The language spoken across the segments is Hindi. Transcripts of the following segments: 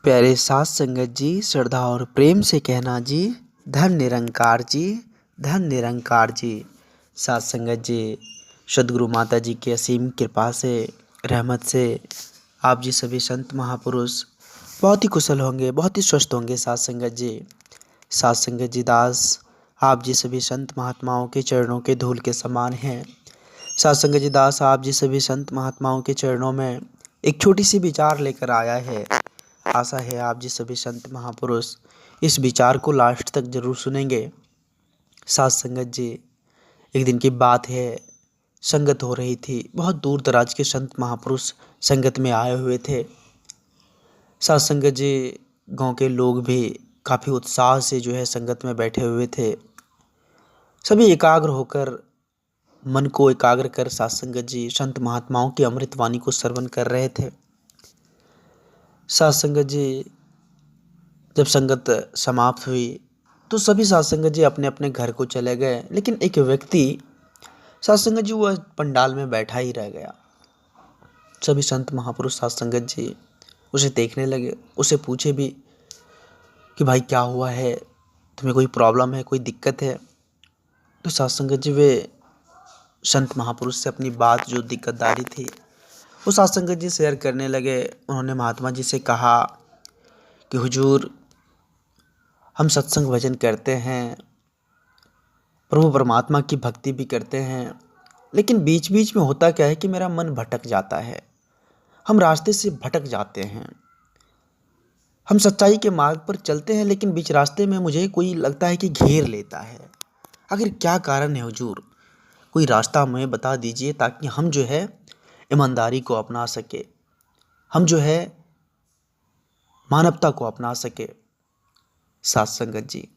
प्यारे साथ संगत जी, श्रद्धा और प्रेम से कहना जी, धन निरंकार जी, धन निरंकार जी। साथ संगत जी, सदगुरु माता जी की असीम कृपा से, रहमत से आप जी सभी संत महापुरुष बहुत ही कुशल होंगे, बहुत ही स्वस्थ होंगे। साथ संगत जी, साथ संगत जी दास आप जी सभी संत महात्माओं के चरणों के धूल के समान हैं। साथ संगत जी दास आप जी सभी संत महात्माओं के चरणों में एक छोटी सी विचार लेकर आया है। आशा है आप जी सभी संत महापुरुष इस विचार को लास्ट तक जरूर सुनेंगे। साथ संगत जी, एक दिन की बात है, संगत हो रही थी, बहुत दूर दराज के संत महापुरुष संगत में आए हुए थे। साथ संगत जी, गांव के लोग भी काफ़ी उत्साह से जो है संगत में बैठे हुए थे। सभी एकाग्र होकर, मन को एकाग्र कर साथ संगत जी संत महात्माओं की अमृत वाणी को श्रवण कर रहे थे। साथ संगत जी, जब संगत समाप्त हुई तो सभी साथ संगत जी अपने अपने घर को चले गए, लेकिन एक व्यक्ति साथ संगत जी वह पंडाल में बैठा ही रह गया। सभी संत महापुरुष साथ संगत जी उसे देखने लगे, उसे पूछे भी कि भाई क्या हुआ है, तुम्हें कोई प्रॉब्लम है, कोई दिक्कत है? तो साथ संगत जी वे संत महापुरुष से अपनी बात, जो दिक्कतदारी थी, वो साथ संगत जी शेयर करने लगे। उन्होंने महात्मा जी से कहा कि हुजूर, हम सत्संग भजन करते हैं, प्रभु परमात्मा की भक्ति भी करते हैं, लेकिन बीच बीच में होता क्या है कि मेरा मन भटक जाता है, हम रास्ते से भटक जाते हैं। हम सच्चाई के मार्ग पर चलते हैं, लेकिन बीच रास्ते में मुझे कोई लगता है कि घेर लेता है। आखिर क्या कारण है हुजूर? कोई रास्ता हमें बता दीजिए ताकि हम जो है ईमानदारी को अपना सके, हम जो है मानवता को अपना सके। साथ संगत जी,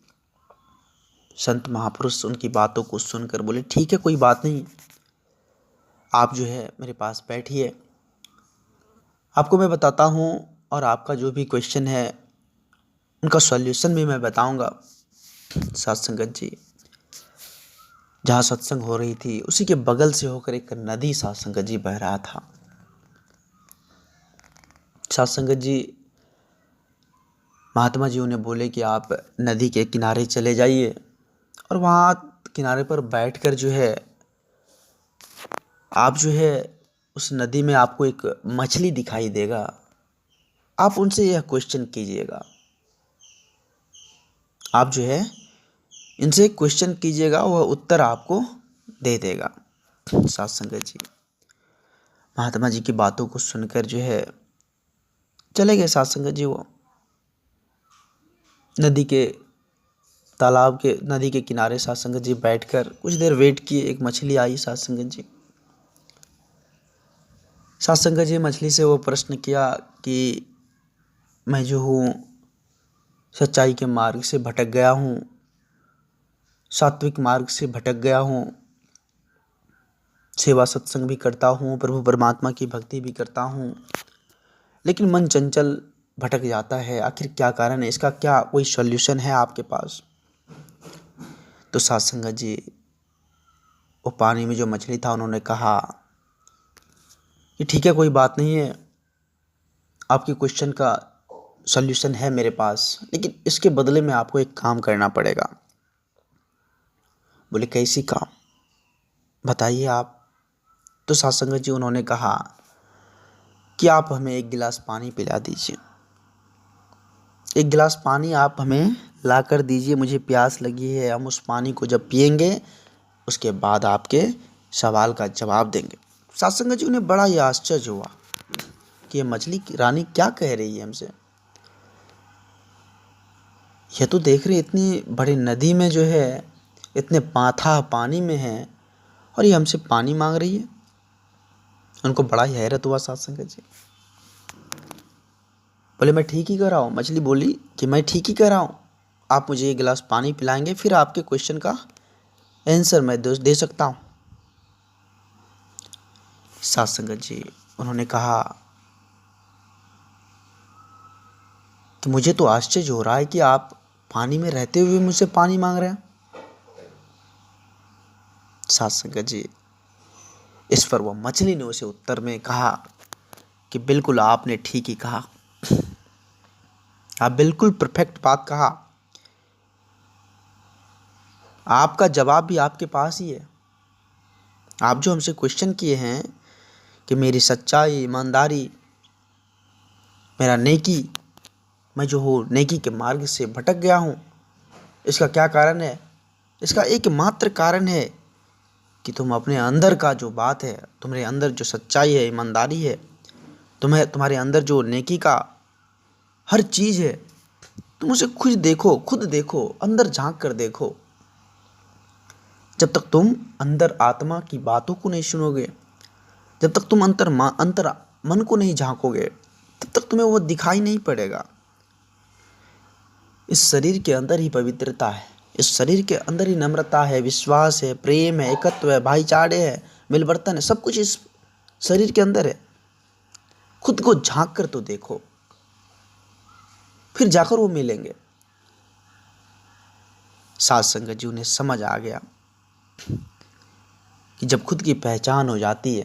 संत महापुरुष उनकी बातों को सुनकर बोले, ठीक है, कोई बात नहीं, आप जो है मेरे पास बैठिए, आपको मैं बताता हूँ, और आपका जो भी क्वेश्चन है उनका सॉल्यूशन भी मैं बताऊँगा। साथ संगत जी, जहाँ सत्संग हो रही थी उसी के बगल से होकर एक नदी साथ संगत जी बह रहा था। साथ संगत जी, महात्मा जी उन्हें बोले कि आप नदी के किनारे चले जाइए और वहाँ किनारे पर बैठकर जो है आप जो है उस नदी में आपको एक मछली दिखाई देगा, आप उनसे यह क्वेश्चन कीजिएगा, आप जो है इनसे क्वेश्चन कीजिएगा, वह उत्तर आपको दे देगा। साथ संगत जी, महात्मा जी की बातों को सुनकर जो है चले गए साथ संगत जी। वो नदी के किनारे साथ संगत जी बैठकर कुछ देर वेट किए। एक मछली आई साथ संगत जी। साथ संगत जी, मछली से वो प्रश्न किया कि मैं जो हूँ सच्चाई के मार्ग से भटक गया हूँ, सात्विक मार्ग से भटक गया हूँ, सेवा सत्संग भी करता हूँ, प्रभु परमात्मा की भक्ति भी करता हूँ, लेकिन मन चंचल भटक जाता है। आखिर क्या कारण है? इसका क्या कोई सॉल्यूशन है आपके पास? तो साथ संगत जी, वो पानी में जो मछली था, उन्होंने कहा कि ठीक है, कोई बात नहीं है, आपके क्वेश्चन का सॉल्यूशन है मेरे पास, लेकिन इसके बदले में आपको एक काम करना पड़ेगा। बोले, कैसी काम? बताइए आप। तो साथ संगत जी, उन्होंने कहा कि आप हमें एक गिलास पानी पिला दीजिए, एक गिलास पानी आप हमें ला कर दीजिए, मुझे प्यास लगी है। हम उस पानी को जब पिएंगे उसके बाद आपके सवाल का जवाब देंगे। साथ संगत जी, उन्हें बड़ा ही आश्चर्य हुआ कि ये मछली की रानी क्या कह रही है हमसे। यह तो देख रहे इतनी बड़ी नदी में जो है, इतने पाथा पानी में है, और ये हमसे पानी मांग रही है। उनको बड़ा ही हैरत हुआ साथ संगत जी। बोले, मैं ठीक ही कर रहा हूँ। मछली बोली कि मैं ठीक ही कर रहा हूँ, आप मुझे एक गिलास पानी पिलाएंगे, फिर आपके क्वेश्चन का आंसर मैं दे सकता हूँ। साथ संगत जी, उन्होंने कहा कि मुझे तो आश्चर्य हो रहा है कि आप पानी में रहते हुए मुझसे पानी मांग रहे हैं। साथ संगत जी, इस पर वह मछली ने उसे उत्तर में कहा कि बिल्कुल आपने ठीक ही कहा। आप बिल्कुल परफेक्ट बात कहा। आपका जवाब भी आपके पास ही है। आप जो हमसे क्वेश्चन किए हैं कि मेरी सच्चाई, ईमानदारी, मेरा नेकी, मैं जो हूँ नेकी के मार्ग से भटक गया हूँ, इसका क्या कारण है? इसका एकमात्र कारण है कि तुम अपने अंदर का जो बात है, तुम्हारे अंदर जो सच्चाई है, ईमानदारी है, तुम्हारे अंदर जो नेकी का हर चीज़ है, तुम उसे खुद देखो, अंदर झांक कर देखो। जब तक तुम अंदर आत्मा की बातों को नहीं सुनोगे, जब तक तुम अंतर मन को नहीं झांकोगे, तब तक तुम्हें वो दिखाई नहीं पड़ेगा। इस शरीर के अंदर ही पवित्रता है, इस शरीर के अंदर ही नम्रता है, विश्वास है, प्रेम है, एकत्व है, भाईचारे है, मिलवर्तन है, सब कुछ इस शरीर के अंदर है। खुद को झांक कर तो देखो, फिर जाकर वो मिलेंगे। साध संगत जी, उन्हें समझ आ गया कि जब खुद की पहचान हो जाती है,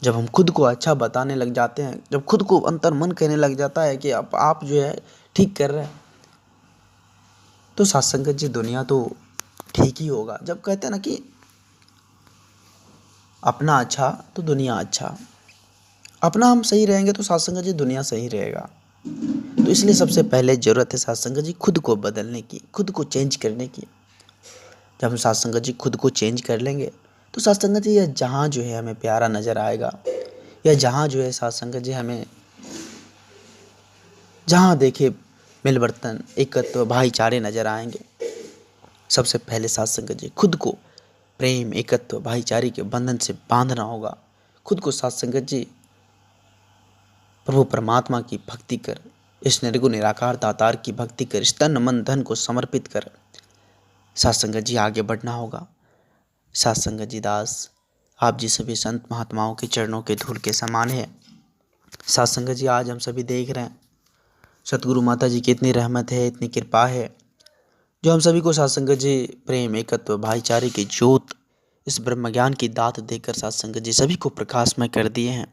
जब हम खुद को अच्छा बताने लग जाते हैं, जब खुद को अंतर मन कहने लग जाता है कि अब आप जो है ठीक कर रहे हैं, तो साध संगत जी दुनिया तो ठीक ही होगा। जब कहते हैं ना कि अपना अच्छा तो दुनिया अच्छा, अपना हम सही रहेंगे तो साध संगत जी दुनिया सही रहेगा। तो इसलिए सबसे पहले ज़रूरत है साध संगत जी खुद को बदलने की, खुद को चेंज करने की। जब हम साध संगत जी खुद को चेंज कर लेंगे तो साध संगत जी यह जहाँ जो है हमें प्यारा नज़र आएगा, या जहाँ जो है साध संगत जी हमें जहाँ देखे मिलवर्तन, एकत्व, भाईचारे नज़र आएंगे। सबसे पहले साध संगत जी खुद को प्रेम, एकत्व, भाईचारे के बंधन से बांधना होगा। खुद को साध संगत जी प्रभु परमात्मा की भक्ति कर, इस निर्गुण निराकार दातार की भक्ति कर, इस तन मन धन को समर्पित कर साध संगत जी आगे बढ़ना होगा। साध संगत जी दास आप जी सभी संत महात्माओं के चरणों के धूल के समान है। साध संगत जी आज हम सभी देख रहे हैं सतगुरु माता जी की इतनी रहमत है, इतनी कृपा है, जो हम सभी को साध संगत जी प्रेम, एकत्व, भाईचारे की ज्योत, इस ब्रह्म ज्ञान की दात देकर साध संगत जी सभी को प्रकाशमय कर दिए हैं।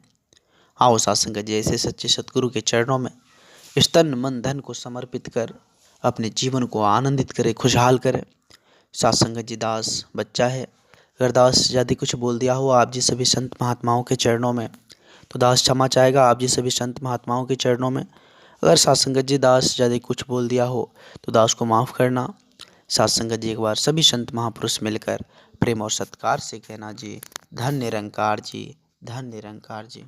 आओ साध संगत जी ऐसे सच्चे सतगुरु के चरणों में इस तन मन धन को समर्पित कर अपने जीवन को आनंदित करें, खुशहाल करें। साध संगत जी दास बच्चा है, अगर दास यदि कुछ बोल दिया हो आप जी सभी संत महात्माओं के चरणों में, तो दास क्षमा चाहेगा आप जी सभी संत महात्माओं के चरणों में। अगर साध संगत जी दास यदि कुछ बोल दिया हो तो दास को माफ़ करना। साध संगत जी एक बार सभी संत महापुरुष मिलकर प्रेम और सत्कार से कहना जी, धन निरंकार जी, धन निरंकार जी।